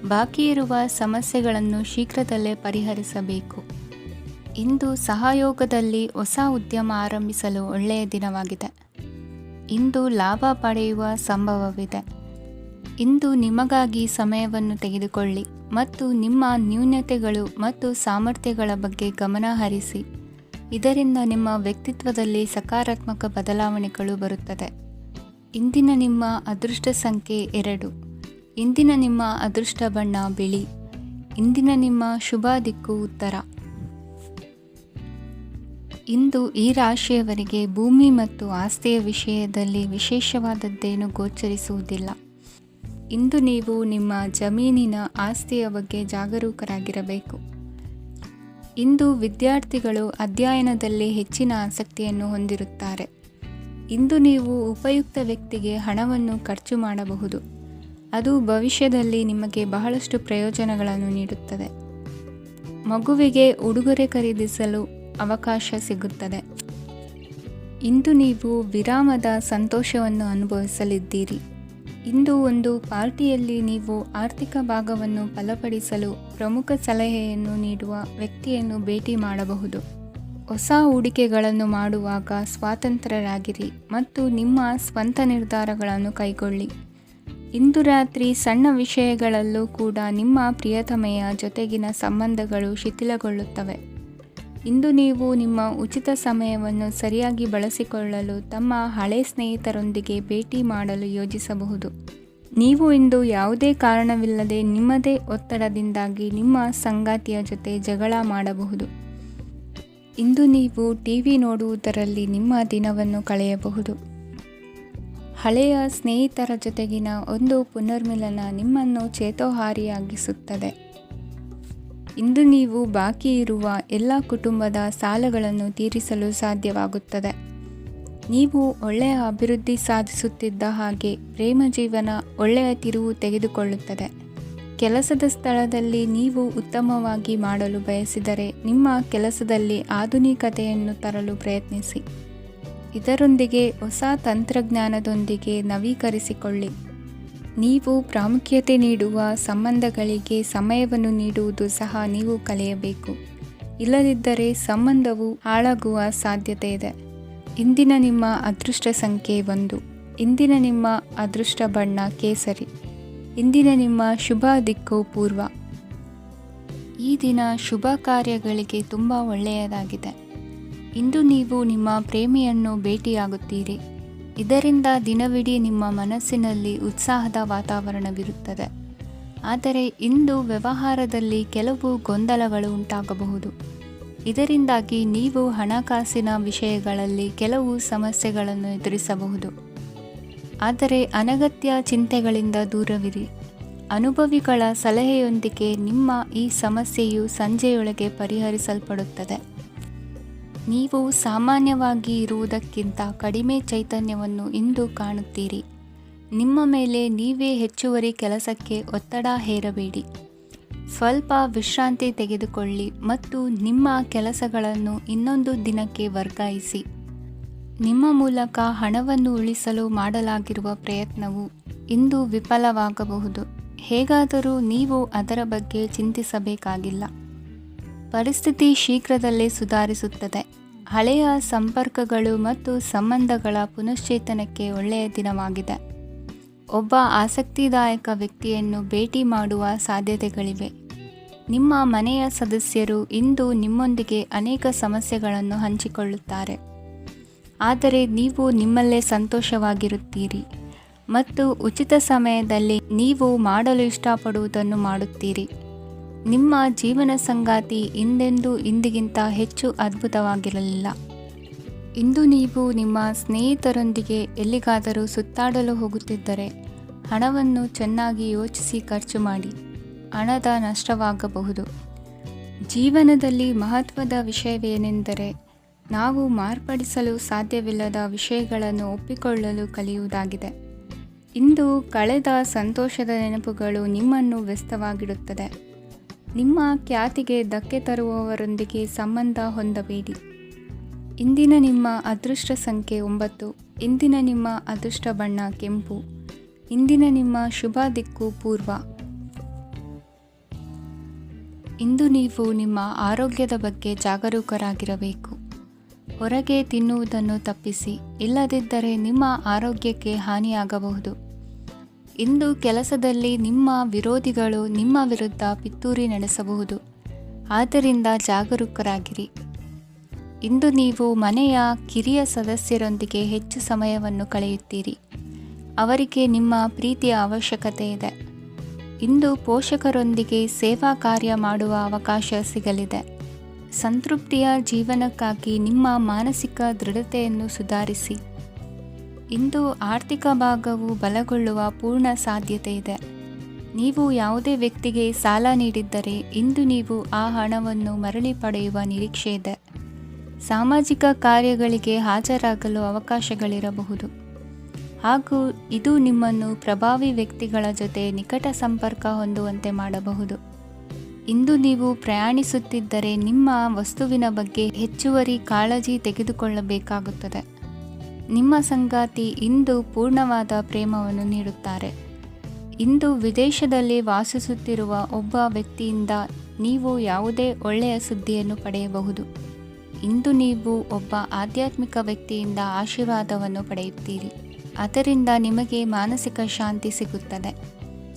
ಬಾಕಿ ಇರುವ ಸಮಸ್ಯೆಗಳನ್ನು ಶೀಘ್ರದಲ್ಲೇ ಪರಿಹರಿಸಬೇಕು. ಇಂದು ಸಹಯೋಗದಲ್ಲಿ ಹೊಸ ಉದ್ಯಮ ಆರಂಭಿಸಲು ಒಳ್ಳೆಯ ದಿನವಾಗಿದೆ. ಇಂದು ಲಾಭ ಪಡೆಯುವ ಸಂಭವವಿದೆ. ಇಂದು ನಿಮಗಾಗಿ ಸಮಯವನ್ನು ತೆಗೆದುಕೊಳ್ಳಿ ಮತ್ತು ನಿಮ್ಮ ನ್ಯೂನತೆಗಳು ಮತ್ತು ಸಾಮರ್ಥ್ಯಗಳ ಬಗ್ಗೆ ಗಮನ ಹರಿಸಿ. ಇದರಿಂದ ನಿಮ್ಮ ವ್ಯಕ್ತಿತ್ವದಲ್ಲಿ ಸಕಾರಾತ್ಮಕ ಬದಲಾವಣೆಗಳು ಬರುತ್ತದೆ. ಇಂದಿನ ನಿಮ್ಮ ಅದೃಷ್ಟ ಸಂಖ್ಯೆ 2. ಇಂದಿನ ನಿಮ್ಮ ಅದೃಷ್ಟ ಬಣ್ಣ ಬಿಳಿ. ಇಂದಿನ ನಿಮ್ಮ ಶುಭ ದಿಕ್ಕು ಉತ್ತರ. ಇಂದು ಈ ರಾಶಿಯವರಿಗೆ ಭೂಮಿ ಮತ್ತು ಆಸ್ತಿಯ ವಿಷಯದಲ್ಲಿ ವಿಶೇಷವಾದದ್ದೇನು ಗೋಚರಿಸುವುದಿಲ್ಲ. ಇಂದು ನೀವು ನಿಮ್ಮ ಜಮೀನಿನ ಆಸ್ತಿಯ ಬಗ್ಗೆ ಜಾಗರೂಕರಾಗಿರಬೇಕು. ಇಂದು ವಿದ್ಯಾರ್ಥಿಗಳು ಅಧ್ಯಯನದಲ್ಲಿ ಹೆಚ್ಚಿನ ಆಸಕ್ತಿಯನ್ನು ಹೊಂದಿರುತ್ತಾರೆ. ಇಂದು ನೀವು ಉಪಯುಕ್ತ ವ್ಯಕ್ತಿಗೆ ಹಣವನ್ನು ಖರ್ಚು ಮಾಡಬಹುದು. ಅದು ಭವಿಷ್ಯದಲ್ಲಿ ನಿಮಗೆ ಬಹಳಷ್ಟು ಪ್ರಯೋಜನಗಳನ್ನು ನೀಡುತ್ತದೆ. ಮಗುವಿಗೆ ಉಡುಗೊರೆ ಖರೀದಿಸಲು ಅವಕಾಶ ಸಿಗುತ್ತದೆ. ಇಂದು ನೀವು ವಿರಾಮದ ಸಂತೋಷವನ್ನು ಅನುಭವಿಸಲಿದ್ದೀರಿ. ಇಂದು ಒಂದು ಪಾರ್ಟಿಯಲ್ಲಿ ನೀವು ಆರ್ಥಿಕ ಭಾಗವನ್ನು ಬಲಪಡಿಸಲು ಪ್ರಮುಖ ಸಲಹೆಯನ್ನು ನೀಡುವ ವ್ಯಕ್ತಿಯನ್ನು ಭೇಟಿ ಮಾಡಬಹುದು. ಹೊಸ ಹೂಡಿಕೆಗಳನ್ನು ಮಾಡುವಾಗ ಸ್ವಾತಂತ್ರ್ಯರಾಗಿರಿ ಮತ್ತು ನಿಮ್ಮ ಸ್ವಂತ ನಿರ್ಧಾರಗಳನ್ನು ಕೈಗೊಳ್ಳಿ. ಇಂದು ರಾತ್ರಿ ಸಣ್ಣ ವಿಷಯಗಳಲ್ಲೂ ಕೂಡ ನಿಮ್ಮ ಪ್ರಿಯತಮೆಯ ಜೊತೆಗಿನ ಸಂಬಂಧಗಳು ಶಿಥಿಲಗೊಳ್ಳುತ್ತವೆ. ಇಂದು ನೀವು ನಿಮ್ಮ ಉಚಿತ ಸಮಯವನ್ನು ಸರಿಯಾಗಿ ಬಳಸಿಕೊಳ್ಳಲು ತಮ್ಮ ಹಳೆ ಸ್ನೇಹಿತರೊಂದಿಗೆ ಭೇಟಿ ಮಾಡಲು ಯೋಜಿಸಬಹುದು. ನೀವು ಇಂದು ಯಾವುದೇ ಕಾರಣವಿಲ್ಲದೆ ನಿಮ್ಮದೇ ಒತ್ತಡದಿಂದಾಗಿ ನಿಮ್ಮ ಸಂಗಾತಿಯ ಜೊತೆ ಜಗಳ ಮಾಡಬಹುದು. ಇಂದು ನೀವು ಟಿವಿ ನೋಡುವುದರಲ್ಲಿ ನಿಮ್ಮ ದಿನವನ್ನು ಕಳೆಯಬಹುದು. ಹಳೆಯ ಸ್ನೇಹಿತರ ಜೊತೆಗಿನ ಒಂದು ಪುನರ್ಮಿಲನ ನಿಮ್ಮನ್ನು ಚೇತೋಹಾರಿಯಾಗಿಸುತ್ತದೆ. ಇಂದು ನೀವು ಬಾಕಿ ಇರುವ ಎಲ್ಲ ಕುಟುಂಬದ ಸಾಲಗಳನ್ನು ತೀರಿಸಲು ಸಾಧ್ಯವಾಗುತ್ತದೆ. ನೀವು ಒಳ್ಳೆಯ ಅಭಿವೃದ್ಧಿ ಸಾಧಿಸುತ್ತಿದ್ದ ಹಾಗೆ ಪ್ರೇಮ ಜೀವನ ಒಳ್ಳೆಯ ತಿರುವು ತೆಗೆದುಕೊಳ್ಳುತ್ತದೆ. ಕೆಲಸದ ಸ್ಥಳದಲ್ಲಿ ನೀವು ಉತ್ತಮವಾಗಿ ಮಾಡಲು ಬಯಸಿದರೆ ನಿಮ್ಮ ಕೆಲಸದಲ್ಲಿ ಆಧುನಿಕತೆಯನ್ನು ತರಲು ಪ್ರಯತ್ನಿಸಿ. ಇದರೊಂದಿಗೆ ಹೊಸ ತಂತ್ರಜ್ಞಾನದೊಂದಿಗೆ ನವೀಕರಿಸಿಕೊಳ್ಳಿ. ನೀವು ಪ್ರಾಮುಖ್ಯತೆ ನೀಡುವ ಸಂಬಂಧಗಳಿಗೆ ಸಮಯವನ್ನು ನೀಡುವುದು ಸಹ ನೀವು ಕಲಿಯಬೇಕು. ಇಲ್ಲದಿದ್ದರೆ ಸಂಬಂಧವು ಹಾಳಾಗುವ ಸಾಧ್ಯತೆ ಇದೆ. ಇಂದಿನ ನಿಮ್ಮ ಅದೃಷ್ಟ ಸಂಖ್ಯೆ 1. ಇಂದಿನ ನಿಮ್ಮ ಅದೃಷ್ಟ ಬಣ್ಣ ಕೇಸರಿ. ಇಂದಿನ ನಿಮ್ಮ ಶುಭ ದಿಕ್ಕು ಪೂರ್ವ. ಈ ದಿನ ಶುಭ ಕಾರ್ಯಗಳಿಗೆ ತುಂಬ ಒಳ್ಳೆಯದಾಗಿದೆ. ಇಂದು ನೀವು ನಿಮ್ಮ ಪ್ರೇಮಿಯನ್ನು ಭೇಟಿಯಾಗುತ್ತೀರಿ. ಇದರಿಂದ ದಿನವಿಡೀ ನಿಮ್ಮ ಮನಸ್ಸಿನಲ್ಲಿ ಉತ್ಸಾಹದ ವಾತಾವರಣವಿರುತ್ತದೆ. ಆದರೆ ಇಂದು ವ್ಯವಹಾರದಲ್ಲಿ ಕೆಲವು ಗೊಂದಲಗಳು ಉಂಟಾಗಬಹುದು. ಇದರಿಂದಾಗಿ ನೀವು ಹಣಕಾಸಿನ ವಿಷಯಗಳಲ್ಲಿ ಕೆಲವು ಸಮಸ್ಯೆಗಳನ್ನು ಎದುರಿಸಬಹುದು. ಆದರೆ ಅನಗತ್ಯ ಚಿಂತೆಗಳಿಂದ ದೂರವಿರಿ. ಅನುಭವಿಗಳ ಸಲಹೆಯೊಂದಿಗೆ ನಿಮ್ಮ ಈ ಸಮಸ್ಯೆಯು ಸಂಜೆಯೊಳಗೆ ಪರಿಹರಿಸಲ್ಪಡುತ್ತದೆ. ನೀವು ಸಾಮಾನ್ಯವಾಗಿ ಇರುವುದಕ್ಕಿಂತ ಕಡಿಮೆ ಚೈತನ್ಯವನ್ನು ಇಂದು ಕಾಣುತ್ತೀರಿ. ನಿಮ್ಮ ಮೇಲೆ ನೀವೇ ಹೆಚ್ಚುವರಿ ಕೆಲಸಕ್ಕೆ ಒತ್ತಡ ಹೇರಬೇಡಿ. ಸ್ವಲ್ಪ ವಿಶ್ರಾಂತಿ ತೆಗೆದುಕೊಳ್ಳಿ ಮತ್ತು ನಿಮ್ಮ ಕೆಲಸಗಳನ್ನು ಇನ್ನೊಂದು ದಿನಕ್ಕೆ ವರ್ಗಾಯಿಸಿ. ನಿಮ್ಮ ಮೂಲಕ ಹಣವನ್ನು ಉಳಿಸಲು ಮಾಡಲಾಗಿರುವ ಪ್ರಯತ್ನವು ಇಂದು ವಿಫಲವಾಗಬಹುದು. ಹೇಗಾದರೂ ನೀವು ಅದರ ಬಗ್ಗೆ ಚಿಂತಿಸಬೇಕಾಗಿಲ್ಲ. ಪರಿಸ್ಥಿತಿ ಶೀಘ್ರದಲ್ಲೇ ಸುಧಾರಿಸುತ್ತದೆ. ಹಳೆಯ ಸಂಪರ್ಕಗಳು ಮತ್ತು ಸಂಬಂಧಗಳ ಪುನಶ್ಚೇತನಕ್ಕೆ ಒಳ್ಳೆಯ ದಿನವಾಗಿದೆ. ಒಬ್ಬ ಆಸಕ್ತಿದಾಯಕ ವ್ಯಕ್ತಿಯನ್ನು ಭೇಟಿ ಮಾಡುವ ಸಾಧ್ಯತೆಗಳಿವೆ. ನಿಮ್ಮ ಮನೆಯ ಸದಸ್ಯರು ಇಂದು ನಿಮ್ಮೊಂದಿಗೆ ಅನೇಕ ಸಮಸ್ಯೆಗಳನ್ನು ಹಂಚಿಕೊಳ್ಳುತ್ತಾರೆ. ಆದರೆ ನೀವು ನಿಮ್ಮಲ್ಲೇ ಸಂತೋಷವಾಗಿರುತ್ತೀರಿ ಮತ್ತು ಉಚಿತ ಸಮಯದಲ್ಲಿ ನೀವು ಮಾಡಲು ಇಷ್ಟಪಡುವುದನ್ನು ಮಾಡುತ್ತೀರಿ. ನಿಮ್ಮ ಜೀವನ ಸಂಗಾತಿ ಇಂದಿಗಿಂತ ಹೆಚ್ಚು ಅದ್ಭುತವಾಗಿರಲಿಲ್ಲ. ಇಂದು ನೀವು ನಿಮ್ಮ ಸ್ನೇಹಿತರೊಂದಿಗೆ ಎಲ್ಲಿಗಾದರೂ ಸುತ್ತಾಡಲು ಹೋಗುತ್ತಿದ್ದರೆ ಹಣವನ್ನು ಚೆನ್ನಾಗಿ ಯೋಚಿಸಿ ಖರ್ಚು ಮಾಡಿ. ಹಣದ ನಷ್ಟವಾಗಬಹುದು. ಜೀವನದಲ್ಲಿ ಮಹತ್ವದ ವಿಷಯವೇನೆಂದರೆ ನಾವು ಮಾರ್ಪಡಿಸಲು ಸಾಧ್ಯವಿಲ್ಲದ ವಿಷಯಗಳನ್ನು ಒಪ್ಪಿಕೊಳ್ಳಲು ಕಲಿಯುವುದಾಗಿದೆ. ಇಂದು ಕಳೆದ ಸಂತೋಷದ ನೆನಪುಗಳು ನಿಮ್ಮನ್ನು ವ್ಯಸ್ತವಾಗಿಡುತ್ತದೆ. ನಿಮ್ಮ ಖ್ಯಾತಿಗೆ ಧಕ್ಕೆ ತರುವವರೊಂದಿಗೆ ಸಂಬಂಧ ಹೊಂದಬೇಡಿ. ಇಂದಿನ ನಿಮ್ಮ ಅದೃಷ್ಟ ಸಂಖ್ಯೆ 9. ಇಂದಿನ ನಿಮ್ಮ ಅದೃಷ್ಟ ಬಣ್ಣ ಕೆಂಪು. ಇಂದಿನ ನಿಮ್ಮ ಶುಭ ದಿಕ್ಕು ಪೂರ್ವ. ಇಂದು ನೀವು ನಿಮ್ಮ ಆರೋಗ್ಯದ ಬಗ್ಗೆ ಜಾಗರೂಕರಾಗಿರಬೇಕು. ಹೊರಗೆ ತಿನ್ನುವುದನ್ನು ತಪ್ಪಿಸಿ, ಇಲ್ಲದಿದ್ದರೆ ನಿಮ್ಮ ಆರೋಗ್ಯಕ್ಕೆ ಹಾನಿಯಾಗಬಹುದು. ಇಂದು ಕೆಲಸದಲ್ಲಿ ನಿಮ್ಮ ವಿರೋಧಿಗಳು ನಿಮ್ಮ ವಿರುದ್ಧ ಪಿತೂರಿ ನಡೆಸಬಹುದು. ಆದ್ದರಿಂದ ಜಾಗರೂಕರಾಗಿರಿ. ಇಂದು ನೀವು ಮನೆಯ ಕಿರಿಯ ಸದಸ್ಯರೊಂದಿಗೆ ಹೆಚ್ಚು ಸಮಯವನ್ನು ಕಳೆಯುತ್ತೀರಿ. ಅವರಿಗೆ ನಿಮ್ಮ ಪ್ರೀತಿಯ ಅವಶ್ಯಕತೆ ಇದೆ. ಇಂದು ಪೋಷಕರೊಂದಿಗೆ ಸೇವಾ ಕಾರ್ಯ ಮಾಡುವ ಅವಕಾಶ ಸಿಗಲಿದೆ. ಸಂತೃಪ್ತಿಯ ಜೀವನಕ್ಕಾಗಿ ನಿಮ್ಮ ಮಾನಸಿಕ ದೃಢತೆಯನ್ನು ಸುಧಾರಿಸಿ. ಇಂದು ಆರ್ಥಿಕ ಭಾಗವು ಬಲಗೊಳ್ಳುವ ಪೂರ್ಣ ಸಾಧ್ಯತೆ ಇದೆ. ನೀವು ಯಾವುದೇ ವ್ಯಕ್ತಿಗೆ ಸಾಲ ನೀಡಿದ್ದರೆ ಇಂದು ನೀವು ಆ ಹಣವನ್ನು ಮರಳಿ ಪಡೆಯುವ ನಿರೀಕ್ಷೆ ಇದೆ. ಸಾಮಾಜಿಕ ಕಾರ್ಯಗಳಿಗೆ ಹಾಜರಾಗಲು ಅವಕಾಶಗಳಿರಬಹುದು ಹಾಗೂ ಇದು ನಿಮ್ಮನ್ನು ಪ್ರಭಾವಿ ವ್ಯಕ್ತಿಗಳ ಜೊತೆ ನಿಕಟ ಸಂಪರ್ಕ ಹೊಂದುವಂತೆ ಮಾಡಬಹುದು. ಇಂದು ನೀವು ಪ್ರಯಾಣಿಸುತ್ತಿದ್ದರೆ ನಿಮ್ಮ ವಸ್ತುವಿನ ಬಗ್ಗೆ ಹೆಚ್ಚುವರಿ ಕಾಳಜಿ ತೆಗೆದುಕೊಳ್ಳಬೇಕಾಗುತ್ತದೆ. ನಿಮ್ಮ ಸಂಗಾತಿ ಇಂದು ಪೂರ್ಣವಾದ ಪ್ರೇಮವನ್ನು ನೀಡುತ್ತಾರೆ. ಇಂದು ವಿದೇಶದಲ್ಲಿ ವಾಸಿಸುತ್ತಿರುವ ಒಬ್ಬ ವ್ಯಕ್ತಿಯಿಂದ ನೀವು ಯಾವುದೇ ಒಳ್ಳೆಯ ಸುದ್ದಿಯನ್ನು ಪಡೆಯಬಹುದು. ಇಂದು ನೀವು ಒಬ್ಬ ಆಧ್ಯಾತ್ಮಿಕ ವ್ಯಕ್ತಿಯಿಂದ ಆಶೀರ್ವಾದವನ್ನು ಪಡೆಯುತ್ತೀರಿ. ಅದರಿಂದ ನಿಮಗೆ ಮಾನಸಿಕ ಶಾಂತಿ ಸಿಗುತ್ತದೆ.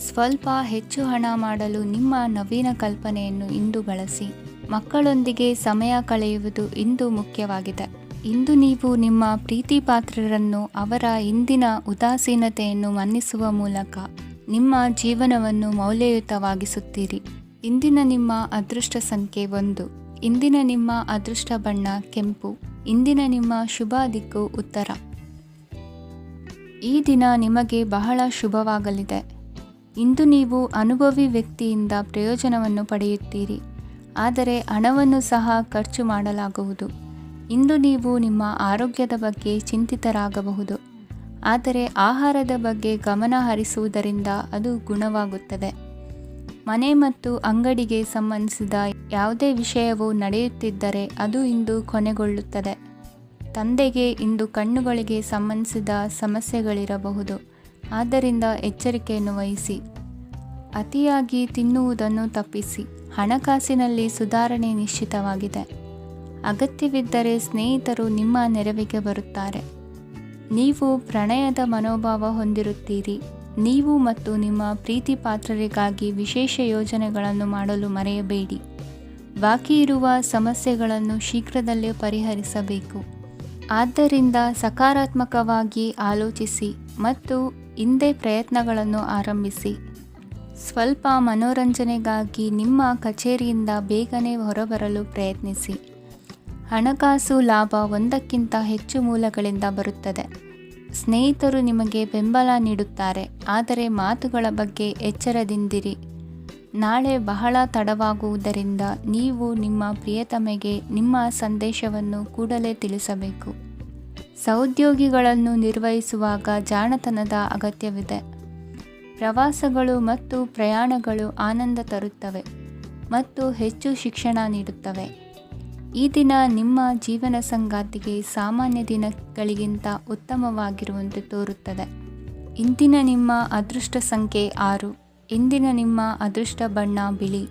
ಸ್ವಲ್ಪ ಹೆಚ್ಚು ಹಣ ಮಾಡಲು ನಿಮ್ಮ ನವೀನ ಕಲ್ಪನೆಯನ್ನು ಇಂದು ಬಳಸಿ. ಮಕ್ಕಳೊಂದಿಗೆ ಸಮಯ ಕಳೆಯುವುದು ಇಂದು ಮುಖ್ಯವಾಗಿದೆ. ಇಂದು ನೀವು ನಿಮ್ಮ ಪ್ರೀತಿ ಪಾತ್ರರನ್ನು ಅವರ ಇಂದಿನ ಉದಾಸೀನತೆಯನ್ನು ಮನ್ನಿಸುವ ಮೂಲಕ ನಿಮ್ಮ ಜೀವನವನ್ನು ಮೌಲ್ಯಯುತವಾಗಿಸುತ್ತೀರಿ. ಇಂದಿನ ನಿಮ್ಮ ಅದೃಷ್ಟ ಸಂಖ್ಯೆ 1. ಇಂದಿನ ನಿಮ್ಮ ಅದೃಷ್ಟ ಬಣ್ಣ ಕೆಂಪು. ಇಂದಿನ ನಿಮ್ಮ ಶುಭ ದಿಕ್ಕು ಉತ್ತರ. ಈ ದಿನ ನಿಮಗೆ ಬಹಳ ಶುಭವಾಗಲಿದೆ. ಇಂದು ನೀವು ಅನುಭವಿ ವ್ಯಕ್ತಿಯಿಂದ ಪ್ರಯೋಜನವನ್ನು ಪಡೆಯುತ್ತೀರಿ, ಆದರೆ ಹಣವನ್ನು ಸಹ ಖರ್ಚು ಮಾಡಲಾಗುವುದು. ಇಂದು ನೀವು ನಿಮ್ಮ ಆರೋಗ್ಯದ ಬಗ್ಗೆ ಚಿಂತಿತರಾಗಬಹುದು, ಆದರೆ ಆಹಾರದ ಬಗ್ಗೆ ಗಮನ ಹರಿಸುವುದರಿಂದ ಅದು ಗುಣವಾಗುತ್ತದೆ. ಮನೆ ಮತ್ತು ಅಂಗಡಿಗೆ ಸಂಬಂಧಿಸಿದ ಯಾವುದೇ ವಿಷಯವು ನಡೆಯುತ್ತಿದ್ದರೆ ಅದು ಇಂದು ಕೊನೆಗೊಳ್ಳುತ್ತದೆ. ತಂದೆಗೆ ಇಂದು ಕಣ್ಣುಗಳಿಗೆ ಸಂಬಂಧಿಸಿದ ಸಮಸ್ಯೆಗಳಿರಬಹುದು, ಆದ್ದರಿಂದ ಎಚ್ಚರಿಕೆಯನ್ನು ವಹಿಸಿ. ಅತಿಯಾಗಿ ತಿನ್ನುವುದನ್ನು ತಪ್ಪಿಸಿ. ಹಣಕಾಸಿನಲ್ಲಿ ಸುಧಾರಣೆ ನಿಶ್ಚಿತವಾಗಿದೆ. ಅಗತ್ಯವಿದ್ದರೆ ಸ್ನೇಹಿತರು ನಿಮ್ಮ ನೆರವಿಗೆ ಬರುತ್ತಾರೆ. ನೀವು ಪ್ರಣಯದ ಮನೋಭಾವ ಹೊಂದಿರುತ್ತೀರಿ. ನೀವು ಮತ್ತು ನಿಮ್ಮ ಪ್ರೀತಿ ಪಾತ್ರರಿಗಾಗಿ ವಿಶೇಷ ಯೋಜನೆಗಳನ್ನು ಮಾಡಲು ಮರೆಯಬೇಡಿ. ಬಾಕಿ ಇರುವ ಸಮಸ್ಯೆಗಳನ್ನು ಶೀಘ್ರದಲ್ಲೇ ಪರಿಹರಿಸಬೇಕು. ಆದ್ದರಿಂದ ಸಕಾರಾತ್ಮಕವಾಗಿ ಆಲೋಚಿಸಿ ಮತ್ತು ಇಂದೇ ಪ್ರಯತ್ನಗಳನ್ನು ಆರಂಭಿಸಿ. ಸ್ವಲ್ಪ ಮನೋರಂಜನೆಗಾಗಿ ನಿಮ್ಮ ಕಚೇರಿಯಿಂದ ಬೇಗನೆ ಹೊರಬರಲು ಪ್ರಯತ್ನಿಸಿ. ಹಣಕಾಸು ಲಾಭ ಒಂದಕ್ಕಿಂತ ಹೆಚ್ಚು ಮೂಲಗಳಿಂದ ಬರುತ್ತದೆ. ಸ್ನೇಹಿತರು ನಿಮಗೆ ಬೆಂಬಲ ನೀಡುತ್ತಾರೆ, ಆದರೆ ಮಾತುಗಳ ಬಗ್ಗೆ ಎಚ್ಚರದಿಂದಿರಿ. ನಾಳೆ ಬಹಳ ತಡವಾಗುವುದರಿಂದ ನೀವು ನಿಮ್ಮ ಪ್ರಿಯತಮೆಗೆ ನಿಮ್ಮ ಸಂದೇಶವನ್ನು ಕೂಡಲೇ ತಿಳಿಸಬೇಕು. ಸಹೋದ್ಯೋಗಿಗಳನ್ನು ನಿರ್ವಹಿಸುವಾಗ ಜಾಣತನದ ಅಗತ್ಯವಿದೆ. ಪ್ರವಾಸಗಳು ಮತ್ತು ಪ್ರಯಾಣಗಳು ಆನಂದ ತರುತ್ತವೆ ಮತ್ತು ಹೆಚ್ಚು ಶಿಕ್ಷಣ ನೀಡುತ್ತವೆ. ಈ ದಿನ ನಿಮ್ಮ ಜೀವನ ಸಂಗಾತಿಗೆ ಸಾಮಾನ್ಯ ದಿನಗಳಿಗಿಂತ ಉತ್ತಮವಾಗಿರುವಂತೆ ತೋರುತ್ತದೆ. ಇಂದಿನ ನಿಮ್ಮ ಅದೃಷ್ಟ ಸಂಖ್ಯೆ 6. ಇಂದಿನ ನಿಮ್ಮ ಅದೃಷ್ಟ ಬಣ್ಣ ಬಿಳಿ.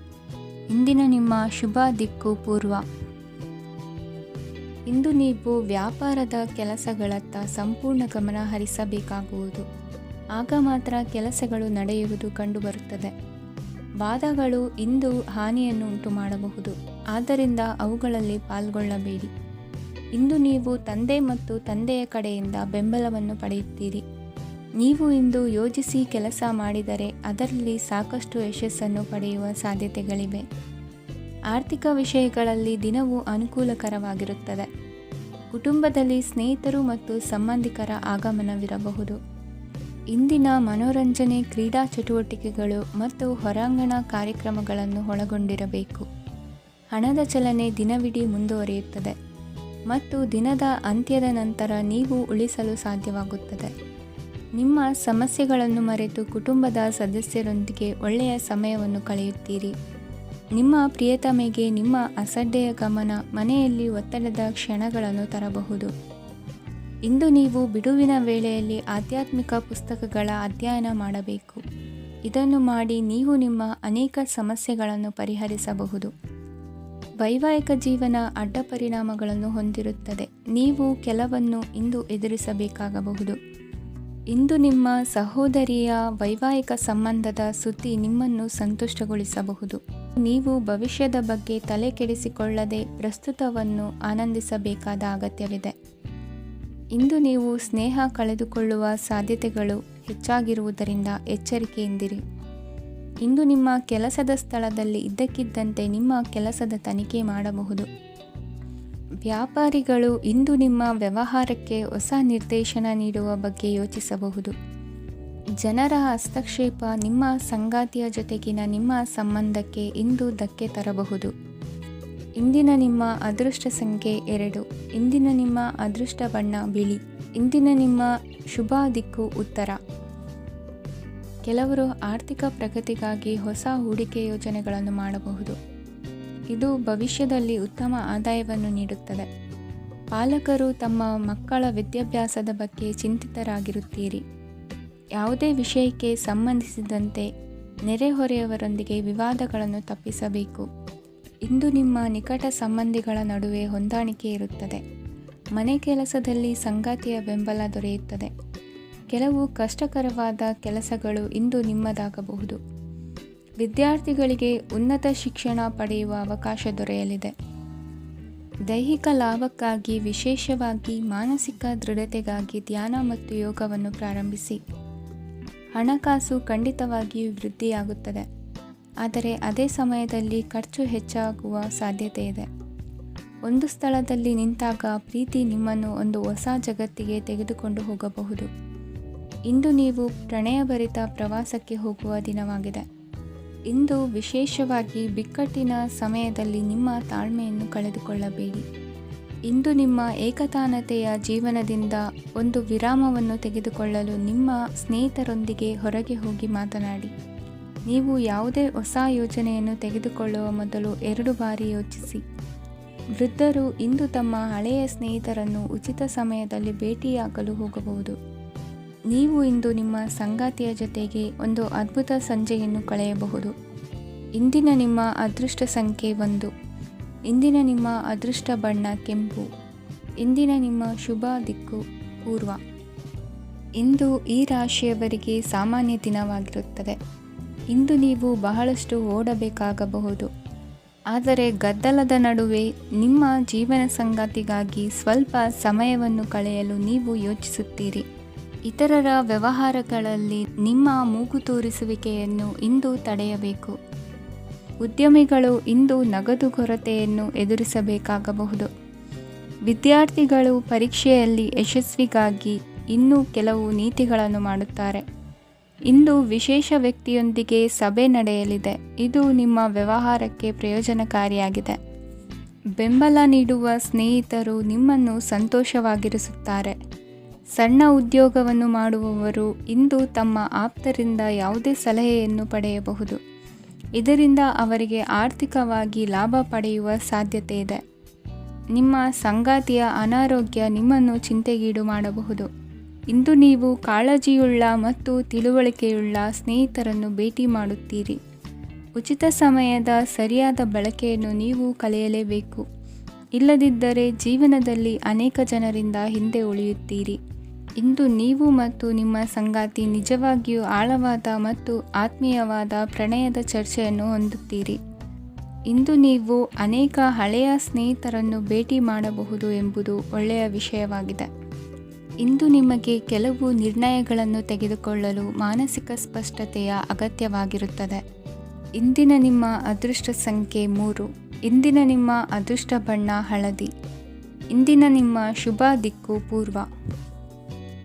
ಇಂದಿನ ನಿಮ್ಮ ಶುಭ ದಿಕ್ಕು ಪೂರ್ವ. ಇಂದು ನೀವು ವ್ಯಾಪಾರದ ಕೆಲಸಗಳತ್ತ ಸಂಪೂರ್ಣ ಗಮನ ಹರಿಸಬೇಕಾಗುವುದು. ಆಗ ಮಾತ್ರ ಕೆಲಸಗಳು ನಡೆಯುವುದು ಕಂಡುಬರುತ್ತದೆ. ವಾದಗಳು ಇಂದು ಹಾನಿಯನ್ನು ಉಂಟು ಮಾಡಬಹುದು, ಆದ್ದರಿಂದ ಅವುಗಳಲ್ಲಿ ಪಾಲ್ಗೊಳ್ಳಬೇಡಿ. ಇಂದು ನೀವು ತಂದೆ ಮತ್ತು ತಂದೆಯ ಕಡೆಯಿಂದ ಬೆಂಬಲವನ್ನು ಪಡೆಯುತ್ತೀರಿ. ನೀವು ಇಂದು ಯೋಜಿಸಿ ಕೆಲಸ ಮಾಡಿದರೆ ಅದರಲ್ಲಿ ಸಾಕಷ್ಟು ಯಶಸ್ಸನ್ನು ಪಡೆಯುವ ಸಾಧ್ಯತೆಗಳಿವೆ. ಆರ್ಥಿಕ ವಿಷಯಗಳಲ್ಲಿ ದಿನವು ಅನುಕೂಲಕರವಾಗಿರುತ್ತದೆ. ಕುಟುಂಬದಲ್ಲಿ ಸ್ನೇಹಿತರು ಮತ್ತು ಸಂಬಂಧಿಕರ ಆಗಮನವಿರಬಹುದು. ಇಂದಿನ ಮನೋರಂಜನೆ ಕ್ರೀಡಾ ಚಟುವಟಿಕೆಗಳು ಮತ್ತು ಹೊರಾಂಗಣ ಕಾರ್ಯಕ್ರಮಗಳನ್ನು ಒಳಗೊಂಡಿರಬೇಕು. ಹಣದ ಚಲನೆ ದಿನವಿಡೀ ಮುಂದುವರಿಯುತ್ತದೆ ಮತ್ತು ದಿನದ ಅಂತ್ಯದ ನಂತರ ನೀವು ಉಳಿಸಲು ಸಾಧ್ಯವಾಗುತ್ತದೆ. ನಿಮ್ಮ ಸಮಸ್ಯೆಗಳನ್ನು ಮರೆತು ಕುಟುಂಬದ ಸದಸ್ಯರೊಂದಿಗೆ ಒಳ್ಳೆಯ ಸಮಯವನ್ನು ಕಳೆಯುತ್ತೀರಿ. ನಿಮ್ಮ ಪ್ರಿಯತಮೆಗೆ ನಿಮ್ಮ ಅಸಡ್ಡೆಯ ಗಮನ ಮನೆಯಲ್ಲಿ ಒತ್ತಡದ ಕ್ಷಣಗಳನ್ನು ತರಬಹುದು. ಇಂದು ನೀವು ಬಿಡುವಿನ ವೇಳೆಯಲ್ಲಿ ಆಧ್ಯಾತ್ಮಿಕ ಪುಸ್ತಕಗಳ ಅಧ್ಯಯನ ಮಾಡಬೇಕು. ಇದನ್ನು ಮಾಡಿ ನೀವು ನಿಮ್ಮ ಅನೇಕ ಸಮಸ್ಯೆಗಳನ್ನು ಪರಿಹರಿಸಬಹುದು. ವೈವಾಹಿಕ ಜೀವನ ಅಡ್ಡ ಪರಿಣಾಮಗಳನ್ನು ಹೊಂದಿರುತ್ತದೆ. ನೀವು ಕೆಲವನ್ನು ಇಂದು ಎದುರಿಸಬೇಕಾಗಬಹುದು. ಇಂದು ನಿಮ್ಮ ಸಹೋದರಿಯ ವೈವಾಹಿಕ ಸಂಬಂಧದ ಸುದ್ದಿ ನಿಮ್ಮನ್ನು ಸಂತುಷ್ಟಗೊಳಿಸಬಹುದು. ನೀವು ಭವಿಷ್ಯದ ಬಗ್ಗೆ ತಲೆ ಕೆಡಿಸಿಕೊಳ್ಳದೆ ಪ್ರಸ್ತುತವನ್ನು ಆನಂದಿಸಬೇಕಾದ ಅಗತ್ಯವಿದೆ. ಇಂದು ನೀವು ಸ್ನೇಹ ಕಳೆದುಕೊಳ್ಳುವ ಸಾಧ್ಯತೆಗಳು ಹೆಚ್ಚಾಗಿರುವುದರಿಂದ ಎಚ್ಚರಿಕೆಯಿಂದಿರಿ. ಇಂದು ನಿಮ್ಮ ಕೆಲಸದ ಸ್ಥಳದಲ್ಲಿ ಇದ್ದಕ್ಕಿದ್ದಂತೆ ನಿಮ್ಮ ಕೆಲಸದ ತನಿಖೆ ಮಾಡಬಹುದು. ವ್ಯಾಪಾರಿಗಳು ಇಂದು ನಿಮ್ಮ ವ್ಯವಹಾರಕ್ಕೆ ಹೊಸ ನಿರ್ದೇಶನ ನೀಡುವ ಬಗ್ಗೆ ಯೋಚಿಸಬಹುದು. ಜನರ ಹಸ್ತಕ್ಷೇಪ ನಿಮ್ಮ ಸಂಗಾತಿಯ ಜೊತೆಗಿನ ನಿಮ್ಮ ಸಂಬಂಧಕ್ಕೆ ಇಂದು ಧಕ್ಕೆ ತರಬಹುದು. ಇಂದಿನ ನಿಮ್ಮ ಅದೃಷ್ಟ ಸಂಖ್ಯೆ 2. ಇಂದಿನ ನಿಮ್ಮ ಅದೃಷ್ಟ ಬಣ್ಣ ಬಿಳಿ. ಇಂದಿನ ನಿಮ್ಮ ಶುಭ ದಿಕ್ಕು ಉತ್ತರ. ಕೆಲವರು ಆರ್ಥಿಕ ಪ್ರಗತಿಗಾಗಿ ಹೊಸ ಹೂಡಿಕೆ ಯೋಜನೆಗಳನ್ನು ಮಾಡಬಹುದು. ಇದು ಭವಿಷ್ಯದಲ್ಲಿ ಉತ್ತಮ ಆದಾಯವನ್ನು ನೀಡುತ್ತದೆ. ಪಾಲಕರು ತಮ್ಮ ಮಕ್ಕಳ ವಿದ್ಯಾಭ್ಯಾಸದ ಬಗ್ಗೆ ಚಿಂತಿತರಾಗಿರುತ್ತೀರಿ. ಯಾವುದೇ ವಿಷಯಕ್ಕೆ ಸಂಬಂಧಿಸಿದಂತೆ ನೆರೆಹೊರೆಯವರೊಂದಿಗೆ ವಿವಾದಗಳನ್ನು ತಪ್ಪಿಸಬೇಕು. ಇಂದು ನಿಮ್ಮ ನಿಕಟ ಸಂಬಂಧಿಗಳ ನಡುವೆ ಹೊಂದಾಣಿಕೆ ಇರುತ್ತದೆ. ಮನೆ ಕೆಲಸದಲ್ಲಿ ಸಂಗಾತಿಯ ಬೆಂಬಲ ದೊರೆಯುತ್ತದೆ. ಕೆಲವು ಕಷ್ಟಕರವಾದ ಕೆಲಸಗಳು ಇಂದು ನಿಮ್ಮದಾಗಬಹುದು. ವಿದ್ಯಾರ್ಥಿಗಳಿಗೆ ಉನ್ನತ ಶಿಕ್ಷಣ ಪಡೆಯುವ ಅವಕಾಶ ದೊರೆಯಲಿದೆ. ದೈಹಿಕ ಲಾಭಕ್ಕಾಗಿ, ವಿಶೇಷವಾಗಿ ಮಾನಸಿಕ ದೃಢತೆಗಾಗಿ ಧ್ಯಾನ ಮತ್ತು ಯೋಗವನ್ನು ಪ್ರಾರಂಭಿಸಿ. ಹಣಕಾಸು ಖಂಡಿತವಾಗಿಯೂ ವೃದ್ಧಿಯಾಗುತ್ತದೆ, ಆದರೆ ಅದೇ ಸಮಯದಲ್ಲಿ ಖರ್ಚು ಹೆಚ್ಚಾಗುವ ಸಾಧ್ಯತೆ ಇದೆ. ಒಂದು ಸ್ಥಳದಲ್ಲಿ ನಿಂತಾಗ ಪ್ರೀತಿ ನಿಮ್ಮನ್ನು ಒಂದು ಹೊಸ ಜಗತ್ತಿಗೆ ತೆಗೆದುಕೊಂಡು ಹೋಗಬಹುದು. ಇಂದು ನೀವು ಪ್ರಣಯಭರಿತ ಪ್ರವಾಸಕ್ಕೆ ಹೋಗುವ ದಿನವಾಗಿದೆ. ಇಂದು ವಿಶೇಷವಾಗಿ ಬಿಕ್ಕಟ್ಟಿನ ಸಮಯದಲ್ಲಿ ನಿಮ್ಮ ತಾಳ್ಮೆಯನ್ನು ಕಳೆದುಕೊಳ್ಳಬೇಡಿ. ಇಂದು ನಿಮ್ಮ ಏಕತಾನತೆಯ ಜೀವನದಿಂದ ಒಂದು ವಿರಾಮವನ್ನು ತೆಗೆದುಕೊಳ್ಳಲು ನಿಮ್ಮ ಸ್ನೇಹಿತರೊಂದಿಗೆ ಹೊರಗೆ ಹೋಗಿ ಮಾತನಾಡಿ. ನೀವು ಯಾವುದೇ ಹೊಸ ಯೋಜನೆಯನ್ನು ತೆಗೆದುಕೊಳ್ಳುವ ಮೊದಲು 2 ಬಾರಿ ಯೋಚಿಸಿ. ವೃದ್ಧರು ಇಂದು ತಮ್ಮ ಹಳೆಯ ಸ್ನೇಹಿತರನ್ನು ಉಚಿತ ಸಮಯದಲ್ಲಿ ಭೇಟಿಯಾಗಲು ಹೋಗಬಹುದು. ನೀವು ಇಂದು ನಿಮ್ಮ ಸಂಗಾತಿಯ ಜೊತೆಗೆ ಒಂದು ಅದ್ಭುತ ಸಂಜೆಯನ್ನು ಕಳೆಯಬಹುದು. ಇಂದಿನ ನಿಮ್ಮ ಅದೃಷ್ಟ ಸಂಖ್ಯೆ 1. ಇಂದಿನ ನಿಮ್ಮ ಅದೃಷ್ಟ ಬಣ್ಣ ಕೆಂಪು. ಇಂದಿನ ನಿಮ್ಮ ಶುಭ ದಿಕ್ಕು ಪೂರ್ವ. ಇಂದು ಈ ರಾಶಿಯವರಿಗೆ ಸಾಮಾನ್ಯ ದಿನವಾಗಿರುತ್ತದೆ. ಇಂದು ನೀವು ಬಹಳಷ್ಟು ಓಡಬೇಕಾಗಬಹುದು, ಆದರೆ ಗದ್ದಲದ ನಡುವೆ ನಿಮ್ಮ ಜೀವನ ಸಂಗಾತಿಗಾಗಿ ಸ್ವಲ್ಪ ಸಮಯವನ್ನು ಕಳೆಯಲು ನೀವು ಯೋಚಿಸುತ್ತೀರಿ. ಇತರರ ವ್ಯವಹಾರಗಳಲ್ಲಿ ನಿಮ್ಮ ಮೂಗು ತೂರಿಸುವಿಕೆಯನ್ನು ಇಂದು ತಡೆಯಬೇಕು. ಉದ್ಯಮಿಗಳು ಇಂದು ನಗದು ಕೊರತೆಯನ್ನು ಎದುರಿಸಬೇಕಾಗಬಹುದು. ವಿದ್ಯಾರ್ಥಿಗಳು ಪರೀಕ್ಷೆಯಲ್ಲಿ ಯಶಸ್ವಿಗಾಗಿ ಇನ್ನೂ ಕೆಲವು ನೀತಿಗಳನ್ನು ಮಾಡುತ್ತಾರೆ. ಇಂದು ವಿಶೇಷ ವ್ಯಕ್ತಿಯೊಂದಿಗೆ ಸಭೆ ನಡೆಯಲಿದೆ. ಇದು ನಿಮ್ಮ ವ್ಯವಹಾರಕ್ಕೆ ಪ್ರಯೋಜನಕಾರಿಯಾಗಿದೆ. ಬೆಂಬಲ ನೀಡುವ ಸ್ನೇಹಿತರು ನಿಮ್ಮನ್ನು ಸಂತೋಷವಾಗಿರಿಸುತ್ತಾರೆ. ಸಣ್ಣ ಉದ್ಯೋಗವನ್ನು ಮಾಡುವವರು ಇಂದು ತಮ್ಮ ಆಪ್ತರಿಂದ ಯಾವುದೇ ಸಲಹೆಯನ್ನು ಪಡೆಯಬಹುದು. ಇದರಿಂದ ಅವರಿಗೆ ಆರ್ಥಿಕವಾಗಿ ಲಾಭ ಪಡೆಯುವ ಸಾಧ್ಯತೆ ಇದೆ. ನಿಮ್ಮ ಸಂಗಾತಿಯ ಅನಾರೋಗ್ಯ ನಿಮ್ಮನ್ನು ಚಿಂತೆಗೀಡು ಮಾಡಬಹುದು. ಇಂದು ನೀವು ಕಾಳಜಿಯುಳ್ಳ ಮತ್ತು ತಿಳುವಳಿಕೆಯುಳ್ಳ ಸ್ನೇಹಿತರನ್ನು ಭೇಟಿ ಮಾಡುತ್ತೀರಿ. ಉಚಿತ ಸಮಯದ ಸರಿಯಾದ ಬಳಕೆಯನ್ನು ನೀವು ಕಲಿಯಲೇಬೇಕು. ಇಲ್ಲದಿದ್ದರೆ ಜೀವನದಲ್ಲಿ ಅನೇಕ ಜನರಿಂದ ಹಿಂದೆ ಉಳಿಯುತ್ತೀರಿ. ಇಂದು ನೀವು ಮತ್ತು ನಿಮ್ಮ ಸಂಗಾತಿ ನಿಜವಾಗಿಯೂ ಆಳವಾದ ಮತ್ತು ಆತ್ಮೀಯವಾದ ಪ್ರಣಯದ ಚರ್ಚೆಯನ್ನು ಹೊಂದುತ್ತೀರಿ. ಇಂದು ನೀವು ಅನೇಕ ಹಳೆಯ ಸ್ನೇಹಿತರನ್ನು ಭೇಟಿ ಮಾಡಬಹುದು ಎಂಬುದು ಒಳ್ಳೆಯ ವಿಷಯವಾಗಿದೆ. ಇಂದು ನಿಮಗೆ ಕೆಲವು ನಿರ್ಣಯಗಳನ್ನು ತೆಗೆದುಕೊಳ್ಳಲು ಮಾನಸಿಕ ಸ್ಪಷ್ಟತೆಯ ಅಗತ್ಯವಾಗಿರುತ್ತದೆ. ಇಂದಿನ ನಿಮ್ಮ ಅದೃಷ್ಟ ಸಂಖ್ಯೆ 3. ಇಂದಿನ ನಿಮ್ಮ ಅದೃಷ್ಟ ಬಣ್ಣ ಹಳದಿ. ಇಂದಿನ ನಿಮ್ಮ ಶುಭ ದಿಕ್ಕು ಪೂರ್ವ.